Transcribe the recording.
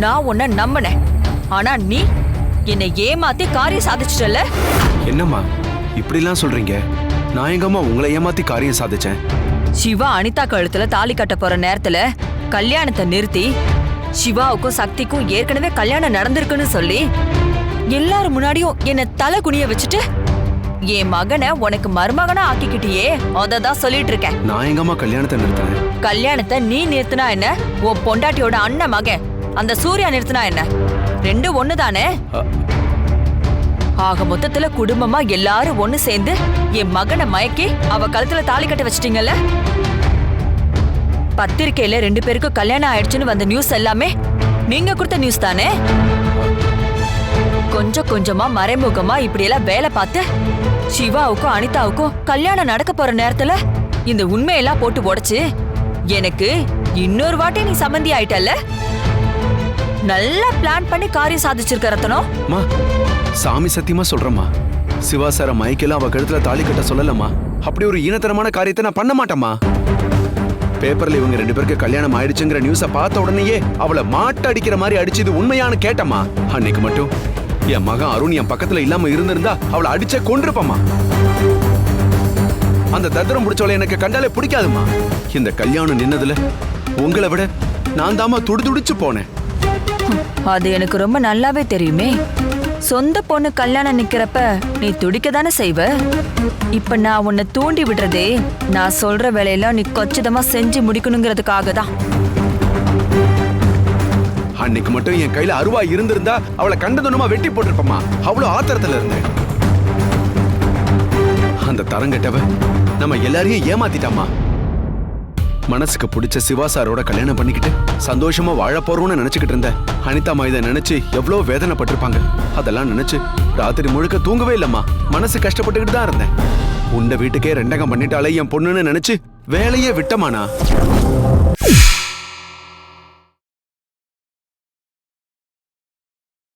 நான் உன்னை நம்பினேன். ஆனா நீ என்னை ஏமாத்தி காரியம் சாதிச்சிட்டல. என்னம்மா இப்படிலாம் சொல்றீங்க? நான் எங்கம்மா உங்களை ஏமாத்தி காரியம் சாதிச்சேன்? சிவா அனிதா கழுத்துல தாலி கட்ட போற நேரத்துல கல்யாணத்தை நிறுத்தி, சிவாவுக்கும் சக்திக்கும் ஏற்கனவே கல்யாணம் நடந்திருக்குன்னு சொல்லி எல்லாரும் முன்னாடியும் என்ன தலை குனிய வச்சுட்டு என் மகனை உனக்கு மருமகனா ஆக்கிக்கிட்டியே, அததான் சொல்லிட்டு இருக்கேன். நான் எங்கம்மா கல்யாணத்தை நிறுத்தினேன்? கல்யாணத்தை நீ நிறுத்தினா என்ன, உன் பொண்டாட்டியோட அண்ணன் மகன் அந்த சூர்யா நிறுத்தினா என்ன? ரெண்டு ஒண்ணுதானே. ஆக மொத்தத்துல குடும்பமா எல்லாரும் ஒண்ணு சேர்ந்து என் மகனை மயக்கி அவ கழுத்துல தாலி கட்ட வச்சிட்டீங்கல்ல. பத்திரிக்கையில 2 பேருக்கும் கல்யாணம் ஆயிடுச்சுன்னு வந்த நியூஸ் எல்லாமே நீங்க கொடுத்த நியூஸ் தானே. கொஞ்சம் கொஞ்சமா மறைமுகமா இப்படி எல்லாம் வேலை பார்த்து சிவாவுக்கும் அனிதாவுக்கும் கல்யாணம் நடக்க போற நேரத்துல இந்த உண்மையெல்லாம் போட்டு உடைச்சு எனக்கு இன்னொரு வாட்டி நீ சம்மந்தி ஆயிட்டல்ல. நல்லா பிளான் பண்ணி காரியம் சாதிச்சிருக்க ரத்தனம். சாமி சத்தியமா சொல்றேம்மா, சிவா சார மைக்கெல்லாம் அவ கழுத்துல தாலி கட்ட சொல்லலம்மா. அப்படி ஒரு ஈனத்தனமான காரியத்தை நான் பண்ண மாட்டேம்மா. பேப்பர்ல இவங்க 2 பேருக்கு கல்யாணம் ஆயிடுச்சுங்கிற நியூஸ பார்த்த உடனேயே அவளை மாட்ட அடிக்கிற மாதிரி அடிச்சது உண்மையானு கேட்டம்மா. அன்னைக்கு மட்டும் என் மகன் அருண் என் பக்கத்துல இல்லாம இருந்திருந்தா அவளை அடிச்சே கொண்டிருப்பம்மா. அந்த தத்திரம் முடிச்சவளை எனக்கு கண்டாலே பிடிக்காதுமா. இந்த கல்யாணம் நின்னதுல உங்களை விட நான் தாமா துடிச்சு போனேன். அது எனக்கு ரொம்ப நல்லாவே தெரியுமே. சொந்த பொண்ணு கல்யாணம் நிக்கிறப்ப நீ துடிக்க தானே செய்வ. இப்ப நான் உன்னை தூண்டி விடுறதே நான் சொல்ற வேலையெல்லாம் நீ கச்சிதமா செஞ்சு முடிக்கணுங்கிறதுக்காக தான். அன்னைக்கு மட்டும் என் கையில அருவா இருந்திருந்தா அவளை கண்டதுனமா வெட்டி போட்டிருப்பமா. அவ்வளவு ஆத்திரத்துல இருந்தேன். அந்த தரங்கட்டவ நம்ம எல்லாரையும் ஏமாத்திட்டாமா. மனசுக்கு பிடிச்ச சிவா சாரோட கல்யாணம் பண்ணிக்கிட்டு சந்தோஷமா வாழ போறோம்னு நினைச்சுக்கிட்டு இருந்த அனிதா இதை நினைச்சு எவ்வளவு வேதனைப்பட்டிருப்பாங்க. அதெல்லாம் நினைச்சு ராத்திரி முழுக்க தூங்கவே இல்லம்மா. மனசு கஷ்டப்பட்டுக்கிட்டு தான் இருந்தேன். உண்ட வீட்டுக்கே ரெண்டகம் பண்ணிட்டாலே என் பொண்ணுன்னு நினைச்சு வேலையே விட்டமானா.